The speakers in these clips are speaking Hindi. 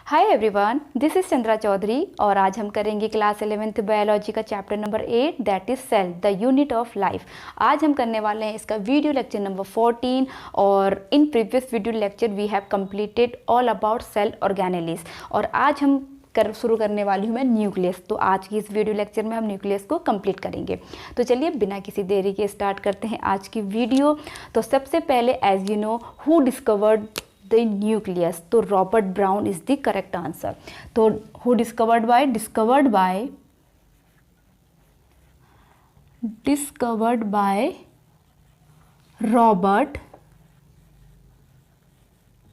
Hi everyone, this is Chandra Chaudhary और आज हम करेंगे क्लास 11th बायोलॉजी का chapter number 8 that is cell the unit of life. आज हम करने वाले हैं इसका वीडियो लेक्चर नंबर 14 और in previous video lecture we have completed all about cell organelles और आज हम शुरू करने वाली हूँ मैं न्यूक्लियस। तो आज की इस वीडियो लेक्चर में हम न्यूक्लियस को कंप्लीट करेंगे। तो चलिए बिना किसी देरी के स्टार्ट करते हैं आज की वीडियो। तो सबसे पहले as you know who discovered the nucleus, तो Robert Brown is the correct answer. तो who discovered by Robert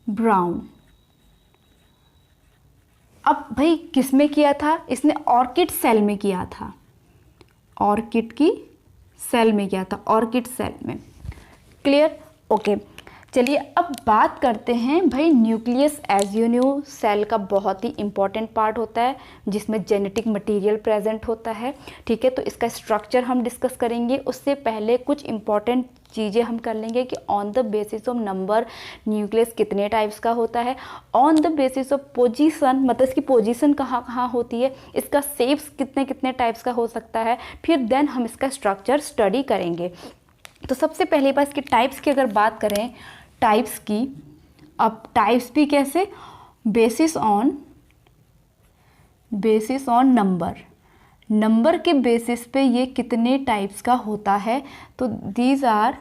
Brown. अब भाई किस में किया था इसने? ऑर्किड सेल में किया था, ऑर्किड की सेल में किया था, ऑर्किड सेल में। क्लियर? ओके चलिए अब बात करते हैं भाई nucleus as you know cell का बहुत ही इंपॉर्टेंट पार्ट होता है जिसमें जेनेटिक मटेरियल प्रेजेंट होता है। ठीक है, तो इसका स्ट्रक्चर हम डिस्कस करेंगे। उससे पहले कुछ इंपॉर्टेंट चीज़ें हम कर लेंगे कि on the basis of number nucleus कितने टाइप्स का होता है, on the basis of position मतलब इसकी पोजीशन कहाँ कहाँ होती है, इसका शेप्स कितने कितने टाइप्स का हो सकता है, फिर देन हम इसका स्ट्रक्चर स्टडी करेंगे। तो सबसे पहले बात इसके टाइप्स की अगर बात करें टाइप्स की, अब टाइप्स भी कैसे? बेसिस ऑन नंबर के बेसिस पे ये कितने टाइप्स का होता है। तो दीज आर,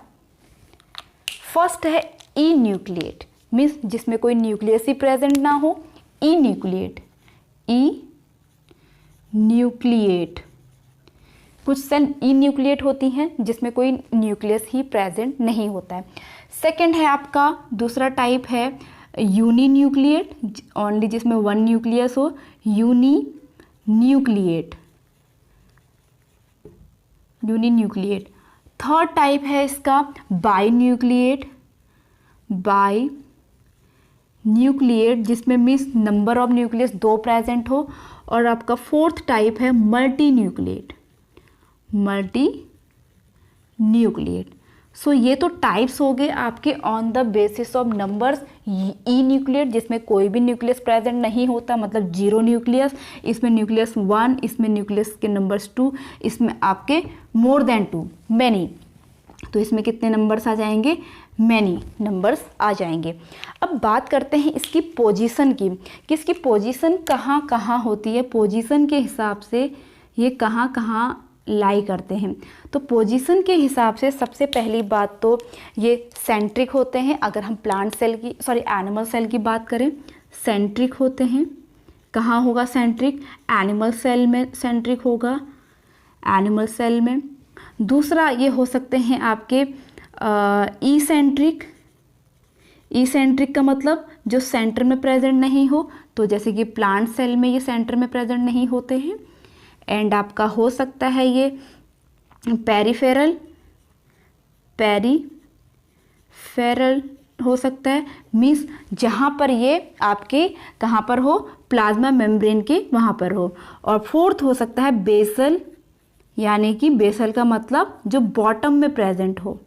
फर्स्ट है ई न्यूक्लिएट मीन्स जिसमें कोई न्यूक्लियस ही प्रेजेंट ना हो, ई न्यूक्लिएट। कुछ सेल ई न्यूक्लिएट होती हैं जिसमें कोई न्यूक्लियस ही प्रेजेंट नहीं होता है। सेकंड है आपका दूसरा टाइप है यूनी न्यूक्लिएट, ओनली जिसमें वन न्यूक्लियस हो, यूनी न्यूक्लिएट। थर्ड टाइप है इसका बाई न्यूक्लिएट जिसमें मीन्स नंबर ऑफ न्यूक्लियस दो प्रेजेंट हो। और आपका फोर्थ टाइप है मल्टी न्यूक्लिएट। सो ये तो टाइप्स हो गए आपके on the basis of numbers. E nucleate जिसमें कोई भी न्यूक्लियस प्रेजेंट नहीं होता मतलब जीरो न्यूक्लियस, इसमें न्यूक्लियस 1, इसमें न्यूक्लियस के नंबर्स 2, इसमें आपके मोर देन 2 मैनी। तो इसमें कितने नंबर्स आ जाएंगे? मैनी नंबर्स आ जाएंगे। अब बात करते हैं इसकी पोजीशन की कि इसकी पोजीशन कहाँ कहाँ होती है, पोजीशन के हिसाब से ये कहाँ कहाँ लाई करते हैं। तो पोजीशन के हिसाब से सबसे पहली बात तो ये सेंट्रिक होते हैं। अगर हम एनिमल सेल की बात करें, सेंट्रिक होते हैं। कहाँ होगा सेंट्रिक? एनिमल सेल में सेंट्रिक होगा, एनिमल सेल में। दूसरा ये हो सकते हैं आपके ई सेंट्रिक का मतलब जो सेंटर में प्रेजेंट नहीं हो, तो जैसे कि प्लांट सेल में ये सेंटर में प्रेजेंट नहीं होते हैं। एंड आपका हो सकता है ये पेरीफेरल हो सकता है, मीन्स जहाँ पर ये आपके कहाँ पर हो, प्लाज्मा मेम्ब्रेन के वहाँ पर हो। और फोर्थ हो सकता है बेसल, यानी कि बेसल का मतलब जो बॉटम में प्रेजेंट हो,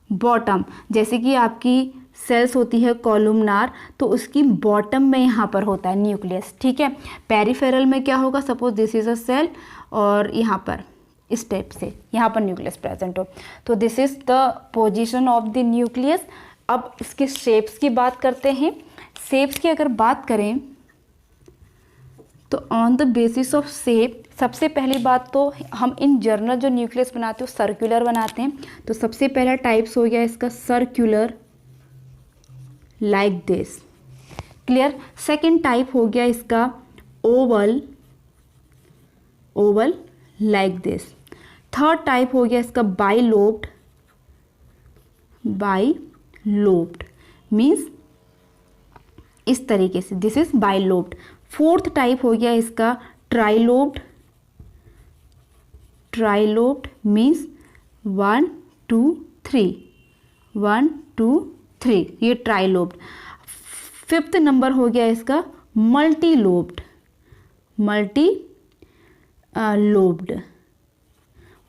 बॉटम जैसे कि आपकी सेल्स होती है कॉलमनार, तो उसकी बॉटम में यहाँ पर होता है न्यूक्लियस। ठीक है, पेरीफेरल में क्या होगा, suppose this is a cell और यहाँ पर इस टाइप से यहाँ पर न्यूक्लियस प्रेजेंट हो, तो this is the position of the nucleus. अब इसके शेप्स की बात करते हैं। शेप्स की अगर बात करें तो on the basis of shape, सबसे पहली बात तो हम इन जनरल जो न्यूक्लियस बनाते हैं सर्कुलर बनाते हैं। तो सबसे पहला टाइप्स हो गया इसका circular, like this. Clear? Second type हो गया इसका Oval like this. Third type हो गया इसका बाइलोब्ड मीन्स इस तरीके से, this is bilobed. Fourth type हो गया इसका ट्राइलोब्ड मीन्स 1 2 3, ये ट्राइलोब्ड। फिफ्थ नंबर हो गया इसका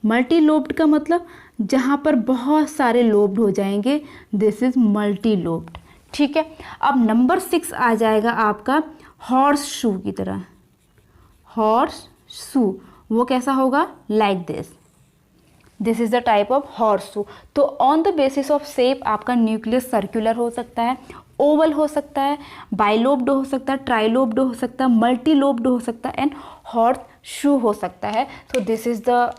मल्टीलोब्ड का मतलब जहाँ पर बहुत सारे लोब्ड हो जाएंगे, दिस इज मल्टीलोब्ड। ठीक है, अब नंबर 6 आ जाएगा आपका हॉर्स शू की तरह, हॉर्स शू, वो कैसा होगा, like this is the type of horse shoe. तो on the basis of shape आपका न्यूक्लियस सर्कुलर हो सकता है, ओवल हो सकता है, बाइलोब्ड हो सकता है, ट्राइलोब्ड हो सकता है, मल्टीलोब्ड हो सकता है एंड हॉर्स शू हो सकता है। तो दिस इज़ द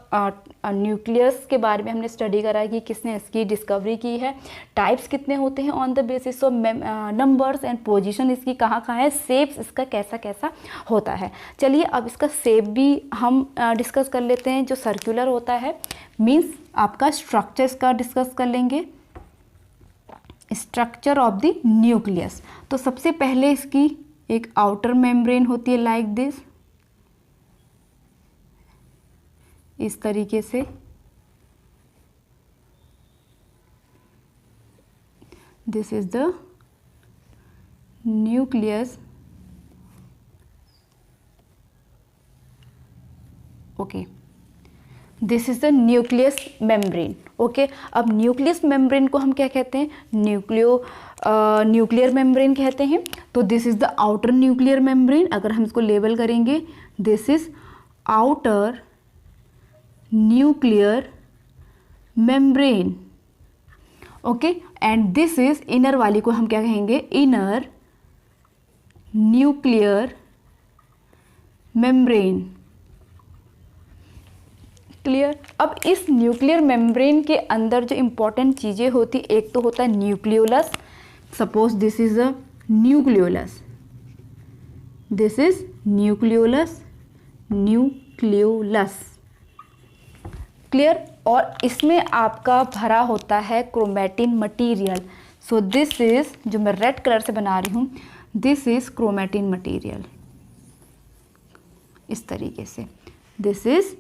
न्यूक्लियस के बारे में हमने स्टडी करा कि किसने इसकी डिस्कवरी की है, टाइप्स कितने होते हैं on the basis of numbers and position इसकी कहाँ कहाँ है, शेप्स इसका कैसा कैसा होता है। चलिए अब इसका शेप भी हम डिस्कस कर लेते हैं। जो सर्कुलर होता है मीन्स आपका स्ट्रक्चर इसका डिस्कस कर लेंगे, स्ट्रक्चर ऑफ द न्यूक्लियस। तो सबसे पहले इसकी एक आउटर मेम्ब्रेन होती है लाइक दिस, इस तरीके से, this is the nucleus, okay, this is the nucleus membrane. Okay, अब न्यूक्लियस मेम्ब्रेन को हम क्या कहते हैं, न्यूक्लियर मेम्ब्रेन कहते हैं। तो this is the outer nuclear membrane. अगर हम इसको लेबल करेंगे, this is outer nuclear membrane, okay, and this is inner वाली को हम क्या कहेंगे, इनर न्यूक्लियर मेम्ब्रेन। क्लियर। अब इस न्यूक्लियर मेम्ब्रेन के अंदर जो इंपॉर्टेंट चीज़ें होती, एक तो होता है nucleolus. Suppose this is a nucleolus, this is nucleolus, nucleolus, clear. और इसमें आपका भरा होता है chromatin material. So this is, जो मैं रेड कलर से बना रही हूँ, दिस इज क्रोमैटिन मटेरियल, इस तरीके से, this is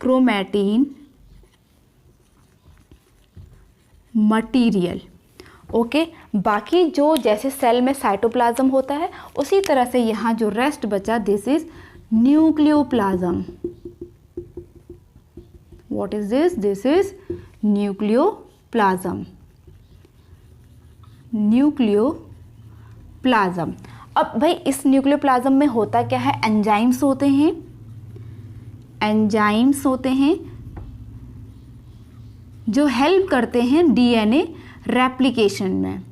chromatin material. Okay, बाकी जो जैसे सेल में साइटोप्लाज्म होता है उसी तरह से यहाँ जो रेस्ट बचा, this is nucleoplasm. What is this, this is nucleoplasm, nucleoplasm. अब भाई इस न्यूक्लियोप्लाज्म में होता क्या है, एंजाइम्स होते हैं, एंजाइम्स होते हैं जो हेल्प करते हैं डीएनए रेप्लिकेशन में,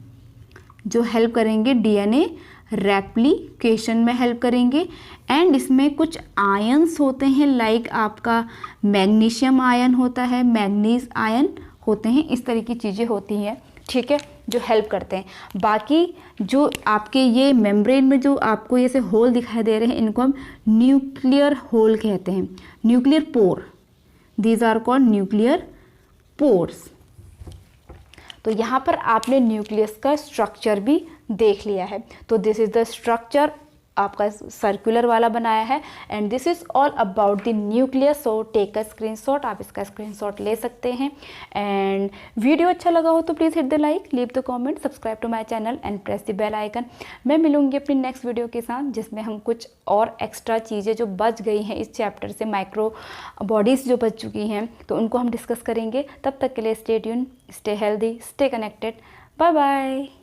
जो हेल्प करेंगे डीएनए रेप्लिकेशन में हेल्प करेंगे। एंड इसमें कुछ आयंस होते हैं, लाइक आपका मैग्नीशियम आयन होता है, मैग्नीज आयन होते हैं, इस तरह की चीज़ें होती हैं, ठीक है, जो हेल्प करते हैं। बाकी जो आपके ये मेम्ब्रेन में जो आपको ये से होल दिखाई दे रहे हैं, इनको हम न्यूक्लियर होल कहते हैं, nuclear pore, these are called nuclear pores. तो यहाँ पर आपने न्यूक्लियस का स्ट्रक्चर भी देख लिया है। तो दिस इज द स्ट्रक्चर आपका सर्कुलर वाला बनाया है and this is all about the nucleus. So take a screenshot, आप इसका स्क्रीनशॉट ले सकते हैं। एंड वीडियो अच्छा लगा हो तो please hit the like, leave the comment, subscribe to my channel and press the bell icon. मैं मिलूंगी अपनी नेक्स्ट वीडियो के साथ, जिसमें हम कुछ और एक्स्ट्रा चीज़ें जो बच गई हैं इस चैप्टर से, माइक्रो बॉडीज़ जो बच चुकी हैं, तो उनको हम डिस्कस करेंगे। तब तक के लिए stay tune, stay healthy, stay connected, bye bye.